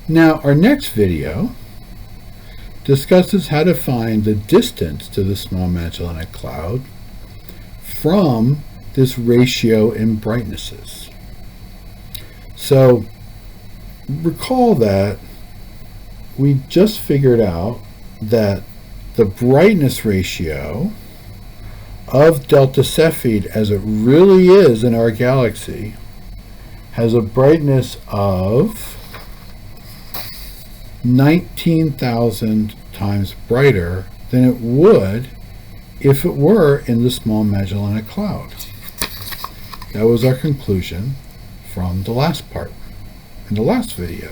Now, our next video discusses how to find the distance to the Small Magellanic Cloud from this ratio in brightnesses. So recall that we just figured out that the brightness ratio of delta Cepheid, as it really is in our galaxy, has a brightness of 19,000 times brighter than it would if it were in the Small Magellanic Cloud. That was our conclusion from the last part, in the last video.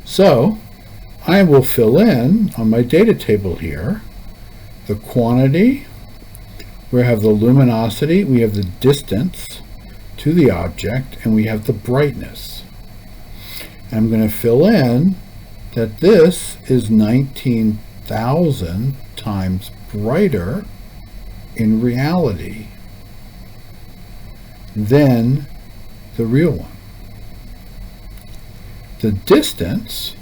So I will fill in on my data table here the quantity, we have the luminosity, we have the distance to the object, and we have the brightness. I'm going to fill in that this is 19,000 times brighter in reality than the real one. The distance,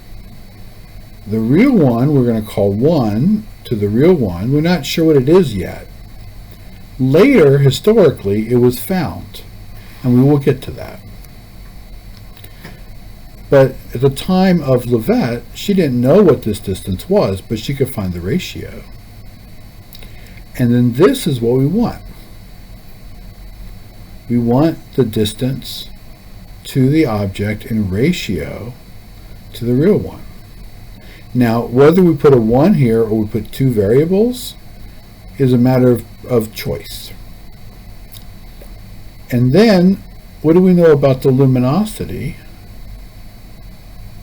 the real one, we're going to call 1 to the real one. We're not sure what it is yet. Later, historically, it was found, and we will get to that. But at the time of Leavitt, she didn't know what this distance was, but she could find the ratio. And then this is what we want. We want the distance to the object in ratio to the real one. Now, whether we put a 1 here or we put 2 variables is a matter of choice. And then, what do we know about the luminosity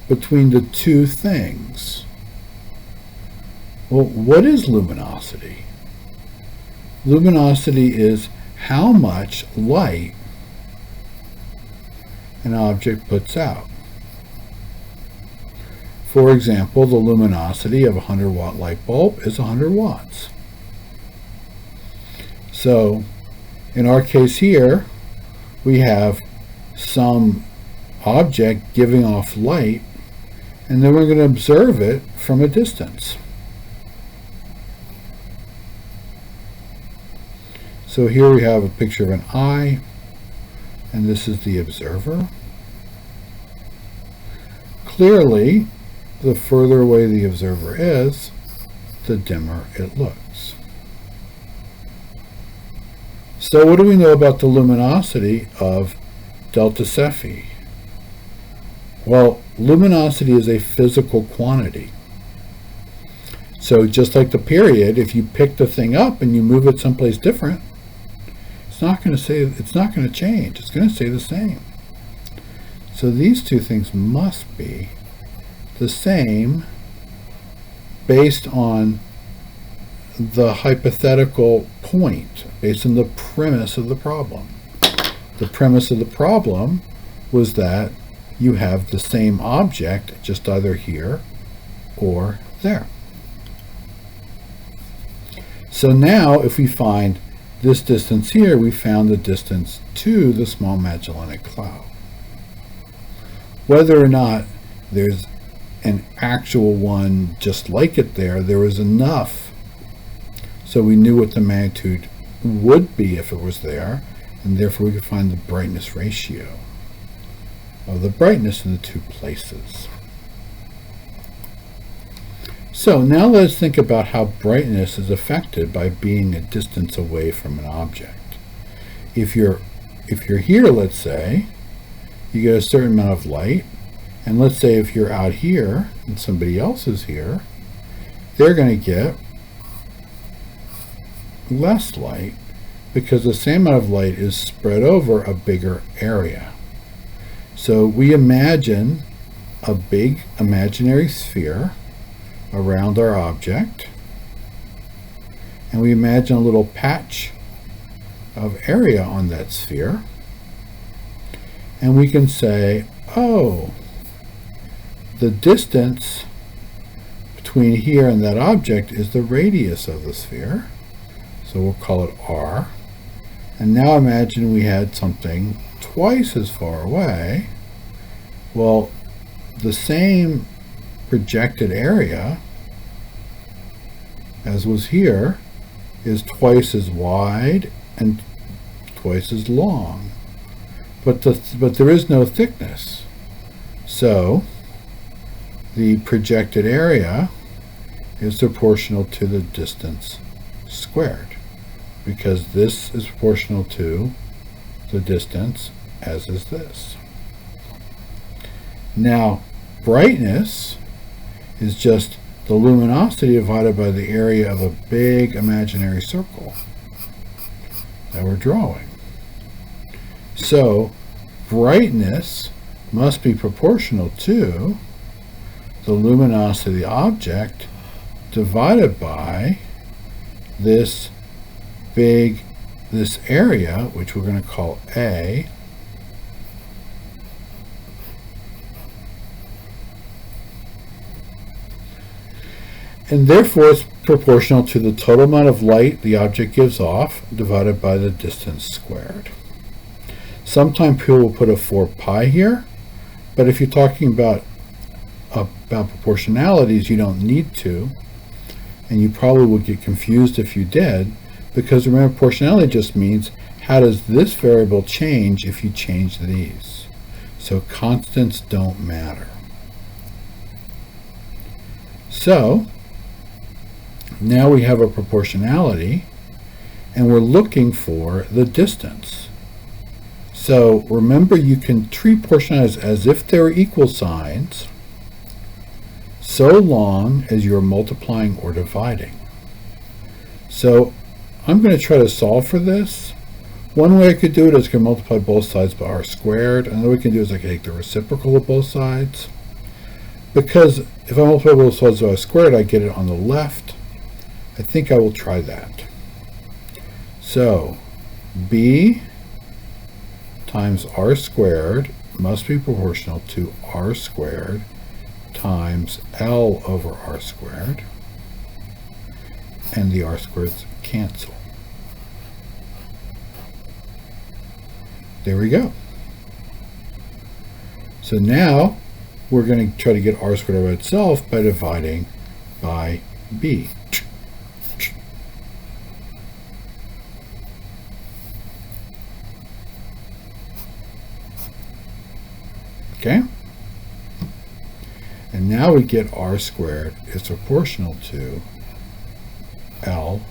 between the two things? Well, what is luminosity? Luminosity is how much light an object puts out. For example, the luminosity of a 100-watt light bulb is 100 watts. So, in our case here, we have some object giving off light, and then we're going to observe it from a distance. So here we have a picture of an eye, and this is the observer. Clearly, the further away the observer is, the dimmer it looks. So what do we know about the luminosity of delta Cepheid? Well, luminosity is a physical quantity. So just like the period, if you pick the thing up and you move it someplace different, it's not going to change. It's going to stay the same. So these two things must be the same based on the hypothetical point, based on the premise of the problem. The premise of the problem was that you have the same object just either here or there. So now if we find this distance here, we found the distance to the Small Magellanic Cloud. Whether or not there's an actual one just like it there was enough so we knew what the magnitude would be if it was there, and therefore we could find the brightness ratio of the brightness in the two places. So now let's think about how brightness is affected by being a distance away from an object. If you're here, let's say, you get a certain amount of light, and let's say if you're out here and somebody else is here, they're going to get less light because the same amount of light is spread over a bigger area. So we imagine a big imaginary sphere around our object, and we imagine a little patch of area on that sphere, and we can say, oh, the distance between here and that object is the radius of the sphere, so we'll call it r. And now imagine we had something twice as far away, Well, the same projected area as was here is twice as wide and twice as long. But there is no thickness. So the projected area is proportional to the distance squared, because this is proportional to the distance, as is this. Now, brightness is just the luminosity divided by the area of a big imaginary circle that we're drawing. So, brightness must be proportional to the luminosity of the object divided by this area, which we're going to call A, and therefore it's proportional to the total amount of light the object gives off divided by the distance squared. Sometimes people will put a 4 pi here, but if you're talking about proportionalities, you don't need to, and you probably would get confused if you did, because remember, proportionality just means how does this variable change if you change these. So constants don't matter. So now we have a proportionality, and we're looking for the distance. So remember, you can treat proportionalities as if they're equal signs, so long as you're multiplying or dividing. So I'm going to try to solve for this. One way I could do it is I can multiply both sides by r squared. Another way I can do is I can take the reciprocal of both sides. Because if I multiply both sides by r squared, I get it on the left. I think I will try that. So b times r squared must be proportional to r squared times L over r squared, and the r squareds cancel. There we go. So now we're going to try to get r squared by itself by dividing by b. Okay? And now we get r squared is proportional to L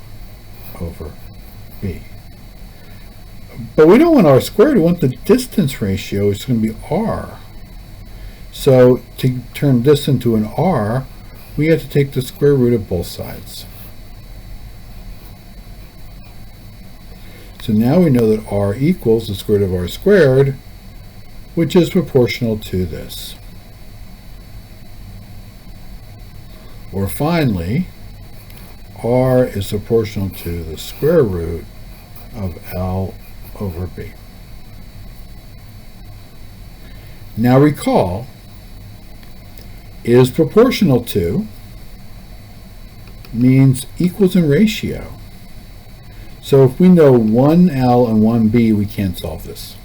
over b. But we don't want r squared, we want the distance ratio, it's going to be r. So to turn this into an r, we have to take the square root of both sides. So now we know that r equals the square root of r squared, which is proportional to this. Or finally, r is proportional to the square root of L over b. Now recall, is proportional to means equals in ratio. So if we know 1L and 1B, we can't solve this.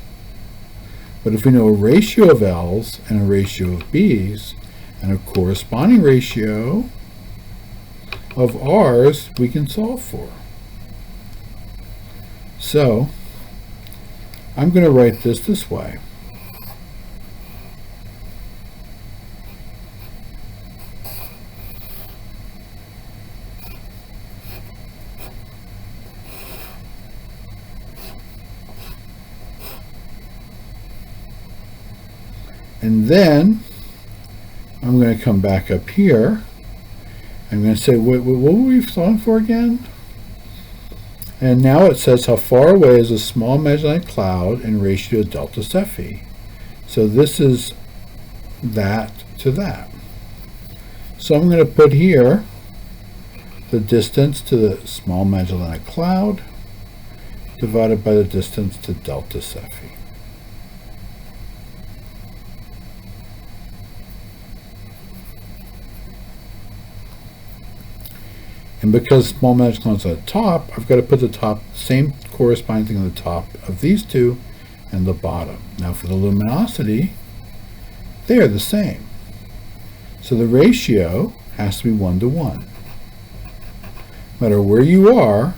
But if we know a ratio of L's and a ratio of B's and a corresponding ratio of R's, we can solve for. So I'm going to write this way. And then I'm going to come back up here. I'm going to say, what were we solving for again? And now it says how far away is a small Magellanic cloud in ratio to delta Cepheid. So this is that to that. So I'm going to put here the distance to the small Magellanic cloud divided by the distance to delta Cepheid. And because small Magellanic cloud's on the top, I've got to put the top, same corresponding thing on the top of these two and the bottom. Now for the luminosity, they are the same. So the ratio has to be 1 to 1. No matter where you are,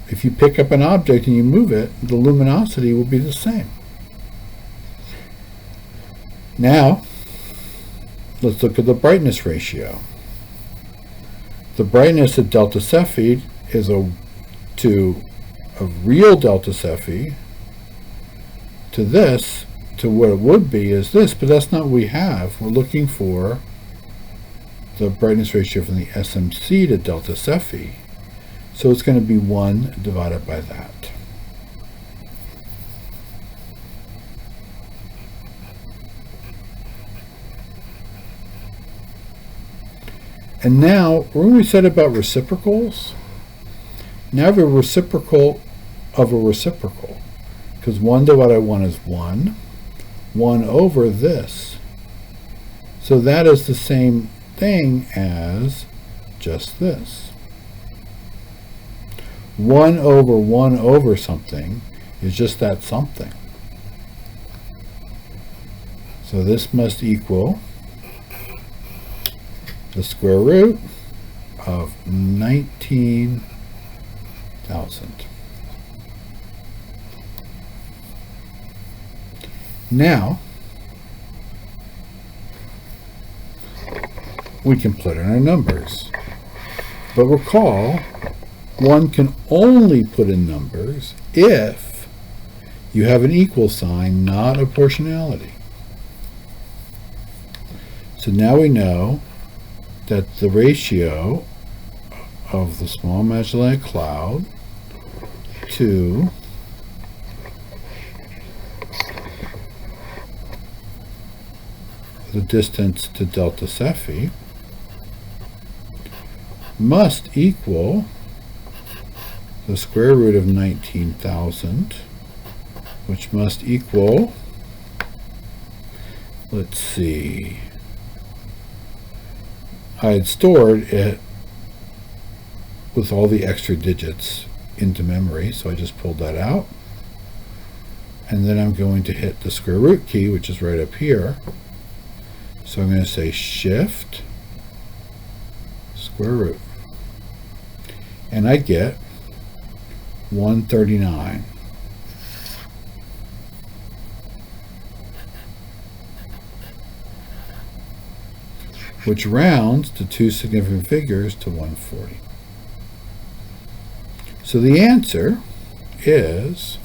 if you pick up an object and you move it, the luminosity will be the same. Now, let's look at the brightness ratio. The brightness of delta Cepheid is to a real delta Cepheid to this, to what it would be is this, but that's not what we have. We're looking for the brightness ratio from the SMC to delta Cepheid. So it's going to be 1 divided by that. And now, when we said about reciprocals, now we have a reciprocal of a reciprocal. Because 1 divided by 1 is 1. 1 over this. So that is the same thing as just this. 1 over something is just that something. So this must equal the square root of 19,000. Now, we can put in our numbers. But recall, one can only put in numbers if you have an equal sign, not a proportionality. So now we know that the ratio of the small Magellanic Cloud to the distance to delta Cepheid must equal the square root of 19,000, which must equal, let's see, I had stored it with all the extra digits into memory, so I just pulled that out. And then I'm going to hit the square root key, which is right up here. So I'm going to say shift square root. And I get 139. Which rounds to two significant figures to 140. So the answer is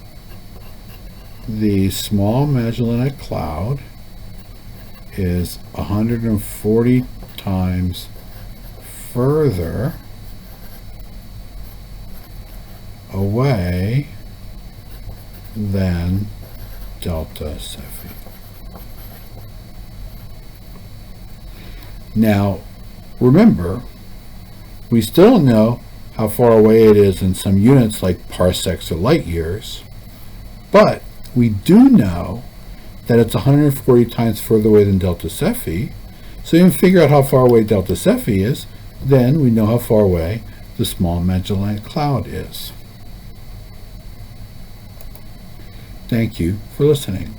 the small Magellanic Cloud is 140 times further away than delta Cepheid. Now, remember, we still don't know how far away it is in some units like parsecs or light years, but we do know that it's 140 times further away than delta Cepheid. So you can figure out how far away delta Cepheid is, then we know how far away the small Magellanic Cloud is. Thank you for listening.